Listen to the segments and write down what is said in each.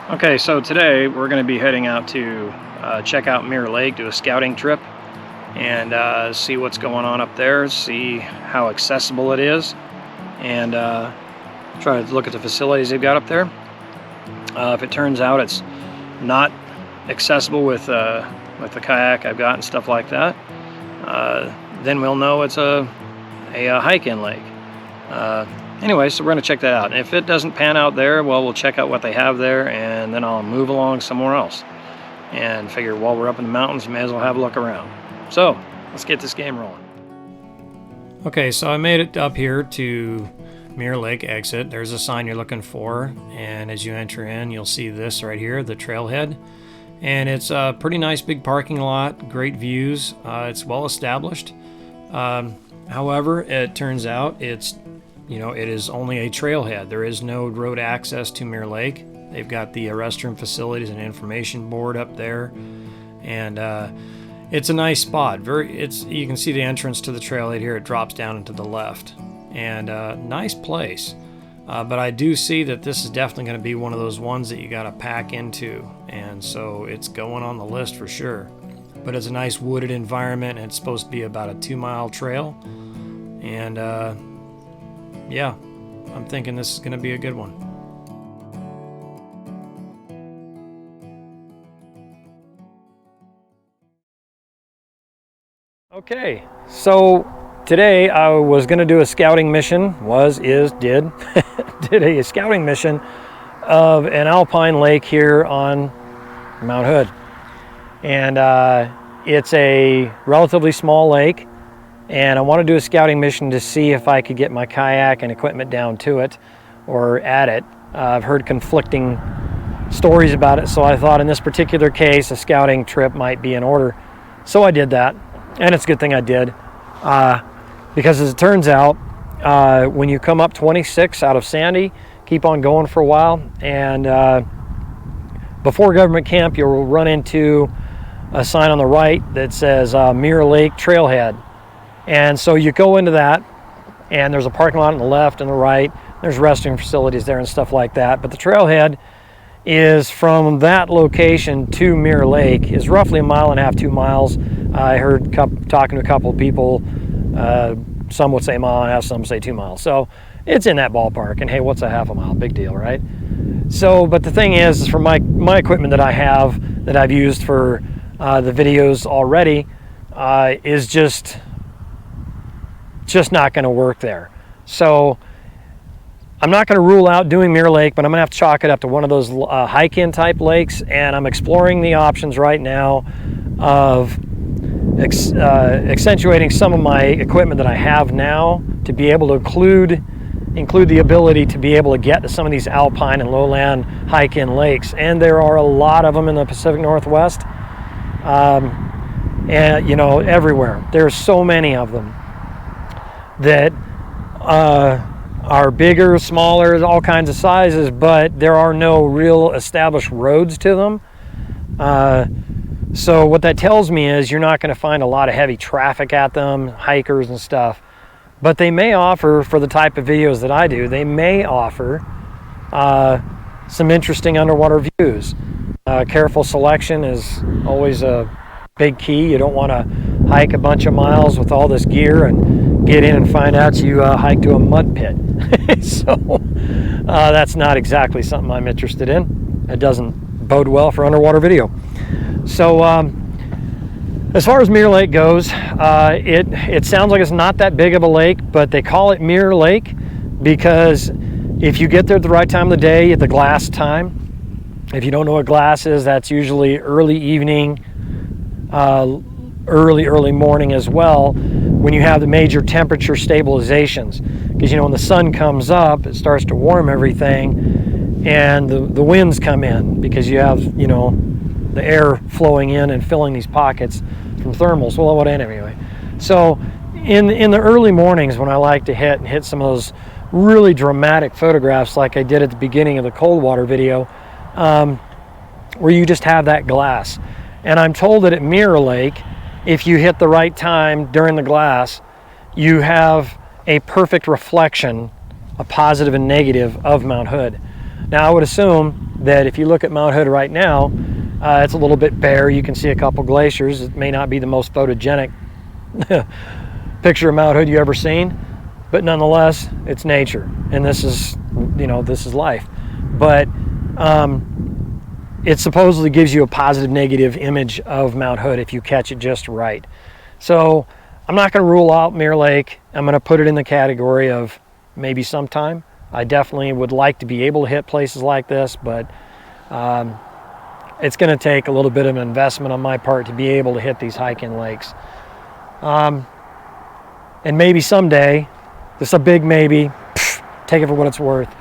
Okay, so today we're going to be heading out to check out Mirror Lake, do a scouting trip, and see what's going on up there, see how accessible it is, and try to look at the facilities they've got up there. If it turns out it's not accessible with the kayak I've got and stuff like that, then we'll know it's a hike-in lake. Anyway, so we're going to check that out. And if it doesn't pan out there, well, we'll check out what they have there, and then I'll move along somewhere else. And figure while we're up in the mountains, may as well have a look around. So, let's get this game rolling. Okay, so I made it up here to Mirror Lake exit. There's a sign you're looking for, and as you enter in, you'll see this right here, the trailhead. And it's a pretty nice big parking lot, great views. It's well established. However, it turns out it is only a trailhead. There is no road access to Mirror Lake. They've got the restroom facilities and information board up there, and it's a nice spot. You can see the entrance to the trailhead here. It drops down into the left, and nice place. But I do see that this is definitely going to be one of those ones that you got to pack into, and so it's going on the list for sure. But it's a nice wooded environment, and it's supposed to be about a 2-mile trail, and yeah, I'm thinking this is going to be a good one. Okay, so today I was going to do a scouting mission, did a scouting mission of an alpine lake here on Mount Hood. And it's a relatively small lake. And I want to do a scouting mission to see if I could get my kayak and equipment down to it or at it. I've heard conflicting stories about it, so I thought in this particular case a scouting trip might be in order. So I did that, and it's a good thing I did, because as it turns out, when you come up 26 out of Sandy, keep on going for a while, and before Government Camp you'll run into a sign on the right that says Mirror Lake Trailhead. And so you go into that, and there's a parking lot on the left and the right. There's restroom facilities there and stuff like that. But the trailhead is from that location to Mirror Lake is roughly 1.5 miles, 2 miles. I heard talking to a couple of people, some would say 1.5 miles, some say 2 miles. So it's in that ballpark. And hey, what's a 1/2 mile? Big deal, right? So, but the thing is for my equipment that I have, that I've used for the videos already, is just not going to work there. So I'm not going to rule out doing Mirror Lake, but I'm going to have to chalk it up to one of those hike-in type lakes, and I'm exploring the options right now of accentuating some of my equipment that I have now to be able to include the ability to be able to get to some of these alpine and lowland hike-in lakes. And there are a lot of them in the Pacific Northwest, and everywhere. There's so many of them that are bigger, smaller, all kinds of sizes, but there are no real established roads to them. So what that tells me is you're not going to find a lot of heavy traffic at them, hikers and stuff. But they may offer, for the type of videos that I do, they may offer some interesting underwater views. Careful selection is always a big key. You don't want to hike a bunch of miles with all this gear and get in and find out you hiked to a mud pit. So that's not exactly something I'm interested in. It doesn't bode well for underwater video. So as far as Mirror Lake goes, it sounds like it's not that big of a lake, but they call it Mirror Lake because if you get there at the right time of the day, at the glass time, if you don't know what glass is, that's usually early evening, early morning as well, when you have the major temperature stabilizations. Because when the sun comes up, it starts to warm everything, and the winds come in because you have the air flowing in and filling these pockets from thermals. Well, anyway. So in the early mornings, when I like to hit some of those really dramatic photographs like I did at the beginning of the cold water video, where you just have that glass. And I'm told that at Mirror Lake, if you hit the right time during the glass, you have a perfect reflection, a positive and negative, of Mount Hood. Now I would assume that if you look at Mount Hood right now, it's a little bit bare. You can see a couple glaciers. It may not be the most photogenic picture of Mount Hood you ever seen, but nonetheless, it's nature, and this is, you know, this is life. But it supposedly gives you a positive negative image of Mount Hood if you catch it just right. So I'm not going to rule out Mirror Lake. I'm going to put it in the category of maybe sometime. I definitely would like to be able to hit places like this, but it's going to take a little bit of an investment on my part to be able to hit these hike-in lakes. And maybe someday, this is a big maybe, take it for what it's worth.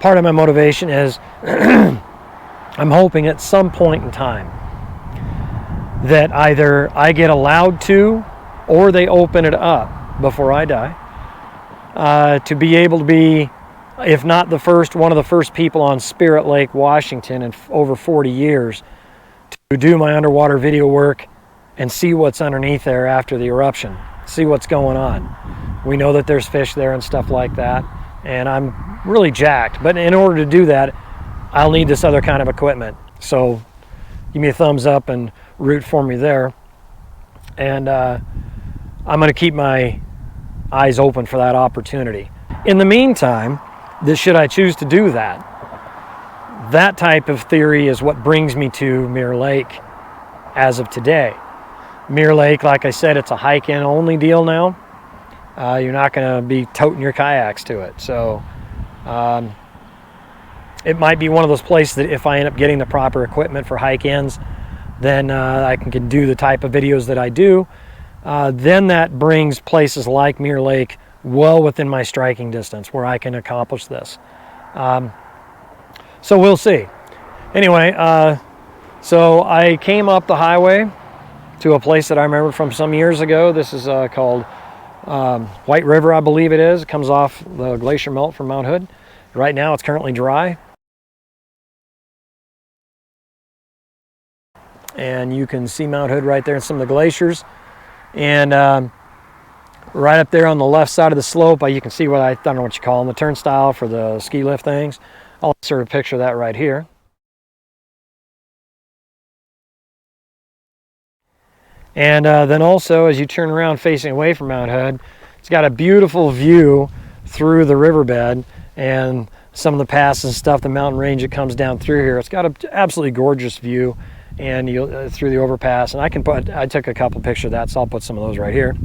Part of my motivation is I'm hoping at some point in time that either I get allowed to or they open it up before I die, to be able to be, if not the first, one of the first people on Spirit Lake, Washington in over 40 years to do my underwater video work and see what's underneath there after the eruption, see what's going on. We know that there's fish there and stuff like that, and I'm really jacked. But in order to do that, I'll need this other kind of equipment. So give me a thumbs up and root for me there. And I'm going to keep my eyes open for that opportunity. In the meantime, should I choose to do that, that type of theory is what brings me to Mirror Lake as of today. Mirror Lake, like I said, it's a hike-in only deal now. You're not going to be toting your kayaks to it. So it might be one of those places that if I end up getting the proper equipment for hike-ins, then I can do the type of videos that I do. Then that brings places like Mirror Lake well within my striking distance where I can accomplish this. So we'll see. Anyway, so I came up the highway to a place that I remember from some years ago. This is called White River, I believe it is. It comes off the glacier melt from Mount Hood. Right now it's currently dry. And you can see Mount Hood right there and some of the glaciers. And right up there on the left side of the slope, you can see what I don't know what you call them, the turnstile for the ski lift things. I'll sort of picture that right here. And then also, as you turn around facing away from Mount Hood, it's got a beautiful view through the riverbed and some of the passes and stuff, the mountain range that comes down through here. It's got an absolutely gorgeous view, and through the overpass. And I took a couple pictures of that, so I'll put some of those right here.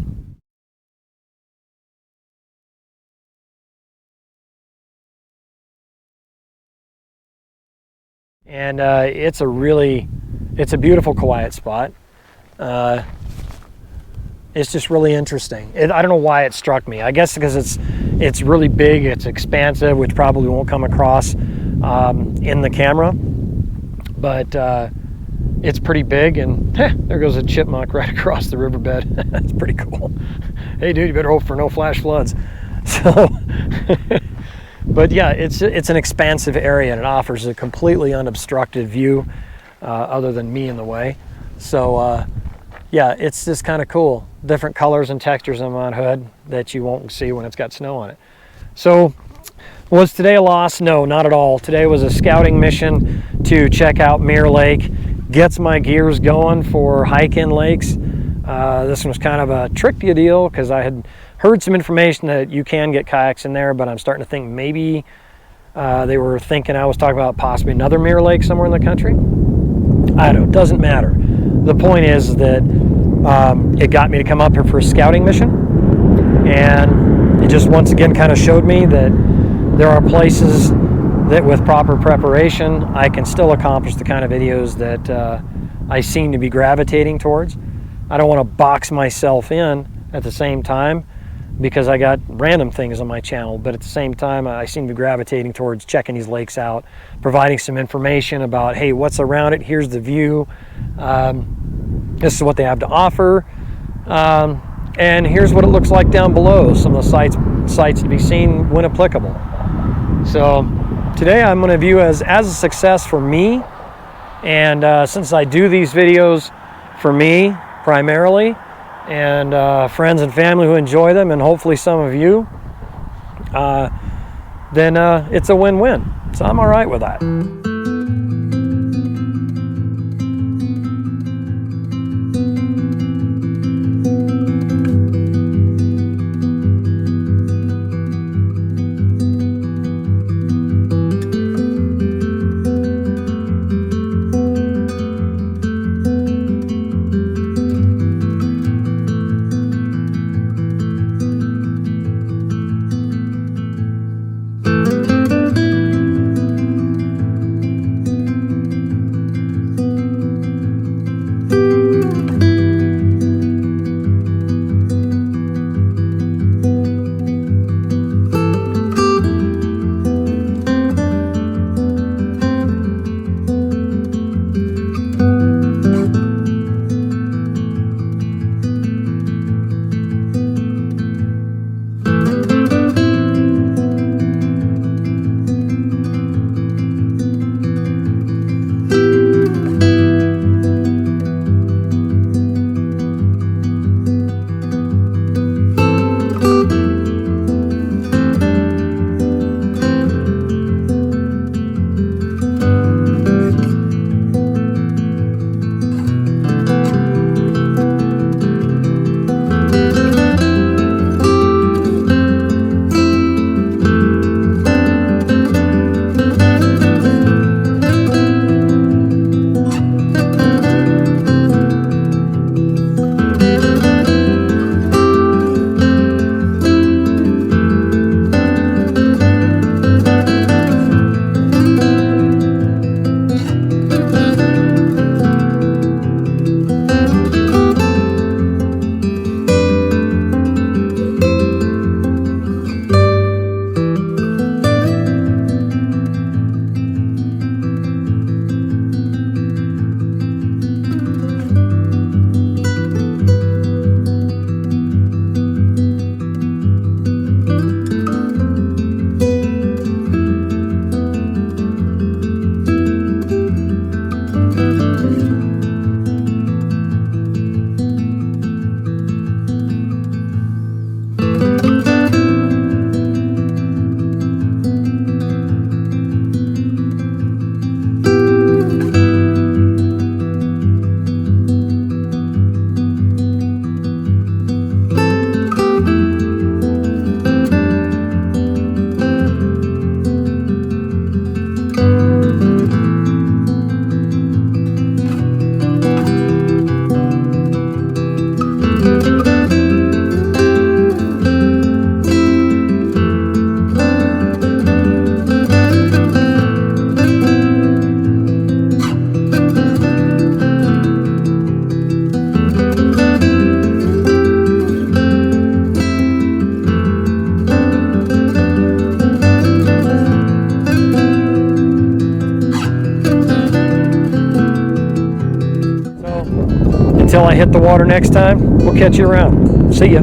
And it's a beautiful quiet spot. It's just really interesting. I don't know why it struck me. I guess because it's really big, it's expansive, which probably won't come across in the camera. But it's pretty big, and there goes a chipmunk right across the riverbed. That's pretty cool. Hey dude, you better hope for no flash floods. So, but yeah, it's an expansive area, and it offers a completely unobstructed view other than me in the way. So yeah, it's just kind of cool. Different colors and textures on Mount Hood that you won't see when it's got snow on it. So was today a loss? No, not at all. Today was a scouting mission to check out Mirror Lake, gets my gears going for hike-in lakes. This one was kind of a tricky deal because I had heard some information that you can get kayaks in there, but I'm starting to think maybe they were thinking I was talking about possibly another Mirror Lake somewhere in the country. I don't know, it doesn't matter. The point is that it got me to come up here for a scouting mission, and it just once again kind of showed me that there are places that with proper preparation I can still accomplish the kind of videos that I seem to be gravitating towards. I don't want to box myself in at the same time because I got random things on my channel, but at the same time I seem to be gravitating towards checking these lakes out, providing some information about, hey, what's around it, here's the view, this is what they have to offer, and here's what it looks like down below, some of the sites to be seen when applicable. So today I'm going to view as a success for me, and since I do these videos for me primarily, and friends and family who enjoy them, and hopefully some of you, then it's a win-win. So I'm all right with that. Until I hit the water next time, we'll catch you around. See ya.